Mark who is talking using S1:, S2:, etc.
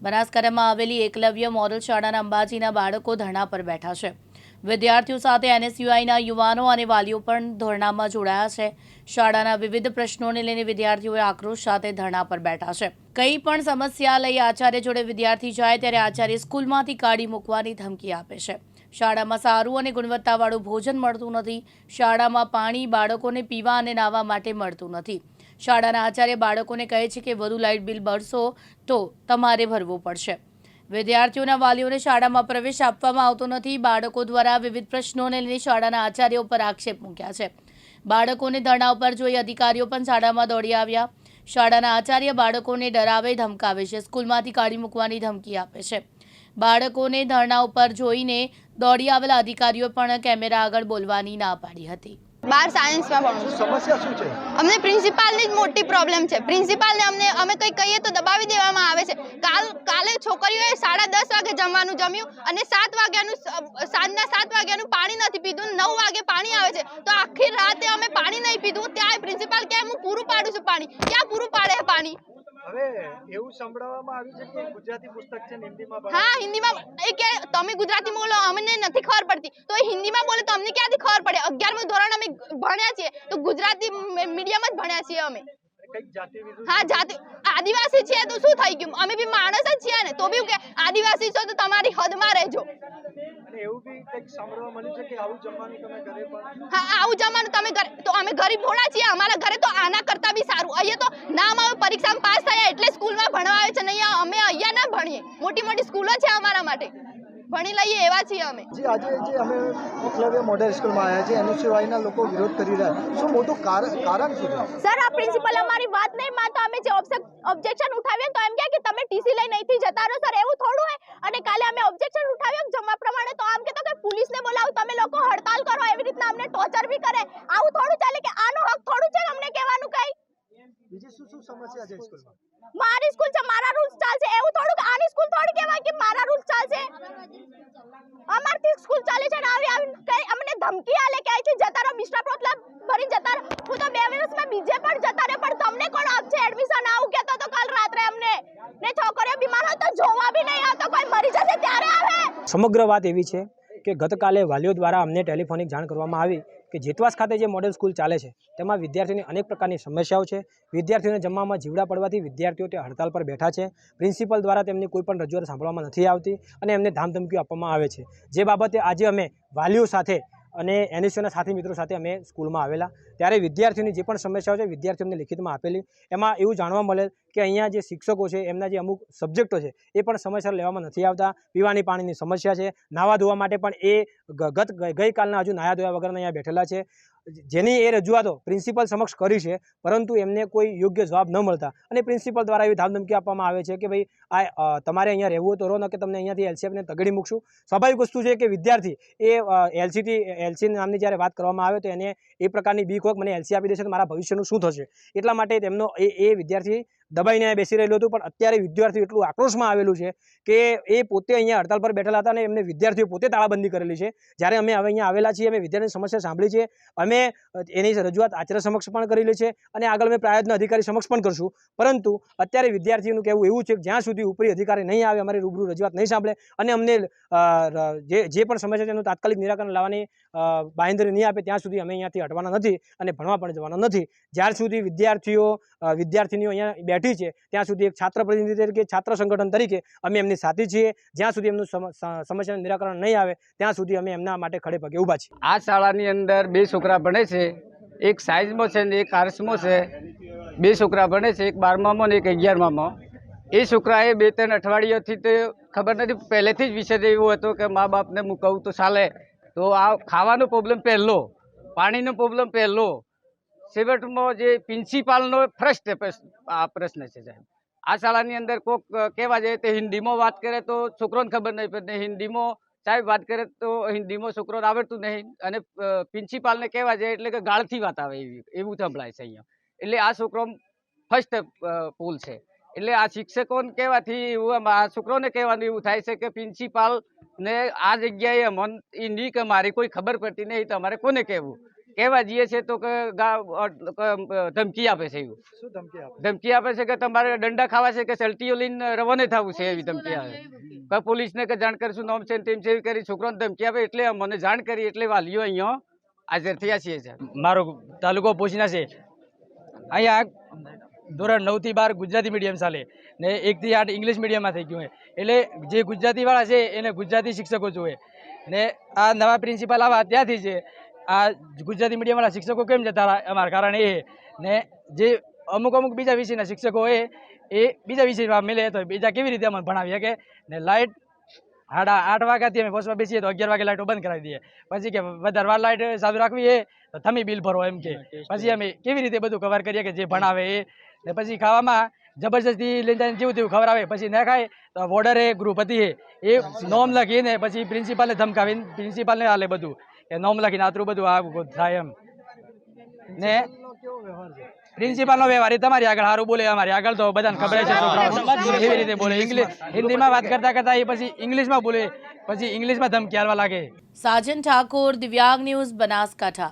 S1: બનાસકાંઠામાં આવેલી એકલવ્ય મોડલ શાળાના અંબાજીના બાળકો ધરણા પર બેઠા છે। વિદ્યાર્થીઓ સાથે એનએસયુઆઈના યુવાનો અને વાલીઓ પણ ધરણામાં જોડાયા છે। શાળાના વિવિધ પ્રશ્નોને લઈને વિદ્યાર્થીઓએ આક્રોશ સાથે ધરણા પર બેઠા છે। કંઈ પણ સમસ્યા લઈ આચાર્ય જોડે વિદ્યાર્થી જાય ત્યારે આચાર્ય સ્કૂલમાંથી કાઢી મૂકવાની ધમકી આપે છે। શાળામાં સારું અને ગુણવત્તાવાળું ભોજન મળતું નથી। શાળામાં પાણી બાળકોને પીવા અને નાહવા માટે મળતું નથી। શાળાના આચાર્ય બાળકોને કહે છે કે વધુ લાઇટ બિલ ભરશો તો તમારે ભરવું પડશે। વિદ્યાર્થીઓના વાલીઓને શાળામાં પ્રવેશ આપવામાં આવતો નથી। બાળકો દ્વારા વિવિધ પ્રશ્નોને લઈને શાળાના આચાર્યો પર આક્ષેપ મૂક્યા છે। બાળકોને ધરણા ઉપર જોઈ અધિકારીઓ પણ શાળામાં દોડી આવ્યા। શાળાના આચાર્ય બાળકોને ડરાવે ધમકાવે છે। સ્કૂલમાંથી કાઢી મૂકવાની ધમકી આપે છે। બાળકોને ધરણા ઉપર જોઈને દોડી આવેલા અધિકારીઓ પણ કેમેરા આગળ બોલવાની ના પાડી હતી।
S2: 12 साइंस में भणું છું।
S3: समस्या શું છે?
S2: અમને પ્રિન્સિપાલની જ મોટી પ્રોબ્લેમ છે। પ્રિન્સિપાલને અમે કંઈ કહીએ તો દબાવી દેવામાં આવે છે। કાલે છોકરીઓએ 10:30 વાગે જમવાનું જમ્યું અને 7 વાગ્યાનું સાંજના 7 વાગ્યાનું પાણી નથી પીધું। 9 વાગે પાણી આવે છે તો આખી રાતે અમે પાણી નહીં પીધું। ત્યાં પ્રિન્સિપાલ કહે હું પૂરું પાડું છું પાણી। ક્યાં પૂરું પાડે છે પાણી?
S3: હવે એવું સંભળાવવામાં આવ્યું છે કે ગુજરાતી પુસ્તક છે હિન્દીમાં
S2: हाँ हिंदी में કે તમે ગુજરાતી બોલો અમને નથી ખબર પડતી તો એ હિન્દીમાં બોલે તો અમને ક્યાંથી ખબર પડે? 11મું ધોરણ અમે ભણ્યા છીએ તો ગુજરાતી મીડિયમ જ ભણ્યા છીએ અમે।
S3: કઈક જાતિ વિરુદ્ધ
S2: हाँ जाति आदिवासी છીએ તો શું થઈ ગયું? અમે બી માણસ જ છીએ ને। તો બી કે આદિવાસી છો તો તમારી હદમાં રહેજો।
S3: અને એવું બી કઈક સાંભળવા મળ્યું છે કે આવું જમવાનું તમે ઘરે પણ
S2: હા આવું જમાનું તમે તો અમે ગરીબ થોડા છીએ। અમારા ઘરે તો આના કરતા બી સારું। અહીંયા તો નામ આવે પરીક્ષામાં પાસ થયા એટલે સ્કૂલમાં ભણવા આવે છે। નહીં અમે અહીંયા ના ભણીએ। મોટી મોટી સ્કૂલો છે અમારા માટે, ભણી લઈએ એવા છીએ અમે।
S3: જી આજે જે અમે એકલવ્ય મોડેલ સ્કૂલમાં આવ્યા છે એનએસયુઆઈના લોકો વિરોધ કરી રહ્યા શું મોટું કારણ શું છે?
S2: સર આ પ્રિન્સિપલ અમારી વાત નહીં માનતો। અમે જે ઓબ્જેક્શન ઉઠાવીએ તો એમ કે તમે ટીસી લઈને અહીંથી જતા રહો। સર એવું થોડું હોય। અને કાલે અમે ઓબ્જેક્શન ઉઠાવ્યો જમા પ્રમાણે તો આમ કે તો કે પોલીસને બોલાવો, તમે લોકો હડતાલ કરો, એવી રીતના અમને ટોર્ચર બી કરે। આવું થોડું ચાલે કે આનો હક થોડું છે અમને કહેવાનું કઈ?
S3: બીજી શું સમસ્યા છે સ્કૂલમાં?
S2: મારી સ્કૂલ છે, મારા રૂલ્સ ચાલશે। એવું થોડું કે આની સ્કૂલ થોડી કહેવાય કે મારા રૂલ્સ ચાલશે। અમારથી સ્કૂલ ચાલે છે ને આવી અમને ધમકી આલે કે અહીંથી જતા રહો, મિસ્ટર પ્રોતલા ભરી જતા રહો। હું તો 2 વર્ષમાં બીજે પણ જતા રહે પણ તમને કોણ આપશે એડમિશન? આવું કહેતો તો કાલ રાત્રે અમને ને છોકરીઓ બીમાર હોય તો જોવા બી નહીં આવતો, કોઈ મરી જશે ત્યારે આવે।
S4: સમગ્ર વાત એવી છે કે ગતકાલે વાલીઓ દ્વારા અમને ટેલિફોનિક જાણ કરવામાં આવી કે જેતવાસ ખાતે જે મોડેલ સ્કૂલ ચાલે છે તેમાં વિદ્યાર્થીઓની અનેક પ્રકારની સમસ્યાઓ છે। વિદ્યાર્થીઓને જમવામાં જીવડા પડવાથી વિદ્યાર્થીઓ તે હડતાલ પર બેઠા છે। પ્રિન્સિપલ દ્વારા તેમની કોઈ પણ રજૂઆત સાંભળવામાં નથી આવતી અને એમને ધામધમકીઓ આપવામાં આવે છે। જે બાબતે આજે અમે વાલીઓ સાથે અને એનએસયુના સાથી મિત્રો સાથે અમે સ્કૂલમાં આવેલા ત્યારે વિદ્યાર્થીઓની જે પણ સમસ્યાઓ છે વિદ્યાર્થીઓને લિખિતમાં આપેલી। એમાં એવું જાણવા મળે કે અહીંયા જે શિક્ષકો છે એમના જે અમુક સબ્જેક્ટો છે એ પણ સમયસર લેવામાં નથી આવતા। પીવાની પાણીની સમસ્યા છે, નાહવા ધોવા માટે પણ એ ગઈકાલના હજુ નાહ્યા ધોયા વગરના અહીંયા બેઠેલા છે। જેની એ રજૂઆતો પ્રિન્સિપલ સમક્ષ કરી છે પરંતુ એમને કોઈ યોગ્ય જવાબ ન મળતા અને પ્રિન્સિપલ દ્વારા એવી ધામધમકી આપવામાં આવે છે કે ભાઈ આ તમારે અહીંયા રહેવું તો રહો ન કે તમને અહીંયાથી એલસી આપીને તગડી મૂકશું। સ્વાભાવિક વસ્તુ છે કે વિદ્યાર્થી એ એલસી નામની જ્યારે વાત કરવામાં આવે તો એને એ પ્રકારની બીક હોય મને એલસી આપી દેશે તો મારા ભવિષ્યનું શું થશે એટલા માટે તેમનો એ વિદ્યાર્થી દબાઈને બેસી રહેલું હતું। પણ અત્યારે વિદ્યાર્થી એટલું આક્રોશમાં આવેલું છે કે એ પોતે અહીંયા હડતાલ પર બેઠેલા હતા અને એમને વિદ્યાર્થીઓ પોતે તાળાબંધી કરેલી છે। જ્યારે અમે હવે અહીંયા આવેલા છીએ અમે વિદ્યાર્થીની સમસ્યા સાંભળી છે, અમે એની રજૂઆત આચાર્ય સમક્ષ પણ કરેલી છે અને આગળ અમે પ્રાયોજન અધિકારી સમક્ષ પણ કરશું। પરંતુ અત્યારે વિદ્યાર્થીઓનું કહેવું એવું છે કે જ્યાં સુધી ઉપરી અધિકારી નહીં આવે અમારી રૂબરૂ રજૂઆત નહીં સાંભળે અને અમને જે પણ સમસ્યા છે એનું તાત્કાલિક નિરાકરણ લાવવાની બાંહેધરી નહીં આપે ત્યાં સુધી અમે અહીંયાથી હટવાના નથી અને ભણવા પણ જવાના નથી। જ્યાર સુધી વિદ્યાર્થીનીઓ અહીંયા બેઠી છે ત્યાં સુધી એક છાત્ર પ્રતિનિધિ તરીકે છાત્ર સંગઠન તરીકે અમે એમની સાથી છીએ। જ્યાં સુધી એમનું સમસ્યાનું નિરાકરણ નહીં આવે ત્યાં સુધી અમે એમના માટે ખડે પગે ઊભા છીએ।
S5: આ શાળાની અંદર 2 છોકરા ભણે છે, એક સાયન્સમાં છે ને એક આર્ટ્સમાં છે। 2 છોકરા ભણે છે, એક 12મામાં ને એક 11મામાં। એ છોકરાએ 2-3 અઠવાડિયાથી તો ખબર નથી, પહેલેથી જ વિષય એવો હતો કે મા બાપને હું કહું તો ચાલે। તો આ ખાવાનો પ્રોબ્લેમ પહેલો, પાણીનો પ્રોબ્લેમ પહેલો, છેવટમાં જે પ્રિન્સિપાલનો ફર્સ્ટ પ્રશ્ન છે સાહેબ। આ શાળાની અંદર કોઈક કહેવા જાય તો હિન્દીમાં વાત કરે તો છોકરોને ખબર નહીં પડે, હિન્દીમાં સાહેબ વાત કરે તો હિન્દીમાં છોકરોને આવડતું નહીં અને પ્રિન્સિપાલને કહેવા જાય એટલે કે ગાળથી વાત આવે એવું સંભળાય છે અહીંયા। એટલે આ છોકરો ફર્સ્ટ પુલ છે। એટલે આ શિક્ષકોને કહેવાથી એવું આ છોકરોને કહેવાનું એવું થાય છે કે પ્રિન્સિપાલને આ જગ્યાએ એ નહીં કે મારી કોઈ ખબર પડતી નહીં તો અમારે કોને કહેવું? કહેવા જઈએ છે તો કે ધમકી આપે છે એવું
S3: શું ધમકી આપે?
S5: ધમકી આપે છે કે તમારે દંડા ખાવા છે કે સલટીઓ લઈને રવાને થવું છે એવી ધમકી આવે કે પોલીસને કે જાણ કરશું નામ છે ને તેમ છે એવી કરી છોકરાને ધમકી આપે એટલે મને જાણ કરી એટલે વાલીઓ અહીંયા હાજર થયા છીએ સર.
S6: મારો તાલુકો પોચના છે. અહીંયા ધોરણ 9 થી 12 ગુજરાતી મીડિયમ ચાલે ને 1 થી 8 ઇંગ્લિશ મીડિયમમાં થઈ ગયું એટલે જે ગુજરાતીવાળા છે એને ગુજરાતી શિક્ષકો જોઈએ ને આ નવા પ્રિન્સિપાલ આવા ત્યાંથી છે. આ ગુજરાતી મીડિયમવાળા શિક્ષકો કેમ જતા રહ્યા અમારા કારણ એ ને જે અમુક બીજા વિષયના શિક્ષકો હોય એ બીજા વિષયમાં મિલે તો બીજા કેવી રીતે અમને ભણાવી શકે ને લાઇટ 8:30 વાગ્યાથી અમે બસમાં બેસીએ તો 11 વાગે લાઇટો બંધ કરાવી દઈએ પછી કે વધારે વાર લાઇટ ચાલુ રાખવી એ તો તમે બિલ ભરો એમ કે પછી અમે કેવી રીતે બધું કવર કરીએ કે જે ભણાવે એ ને પછી ખાવામાં જબરજસ્તી લઈને જાય જેવું તેવું ખવડાવે પછી ન ખાય તો વોર્ડરે ગ્રુપ હતી એ નોમ લખીને પછી પ્રિન્સિપાલને ધમકાવીને પ્રિન્સિપાલને હાલે બધું એ નોમ લખીને આટલું બધું આવું થાય એમ ને
S3: કેવો વ્યવહાર છે?
S6: પ્રિન્સિપાલનો વ્યવહાર એ તમારી આગળ સારું બોલે અમારી આગળ તો બધાને ખબર છે છોકરાઓ એવી રીતે બોલે ઇંગ્લિશ હિન્દીમાં વાત કરતા એ પછી ઇંગ્લિશમાં બોલે પછી ઇંગ્લિશમાં ધમકી આપવા લાગે.
S1: સાજન ઠાકોર, દિવ્યાંગ ન્યૂઝ, બનાસકાંઠા.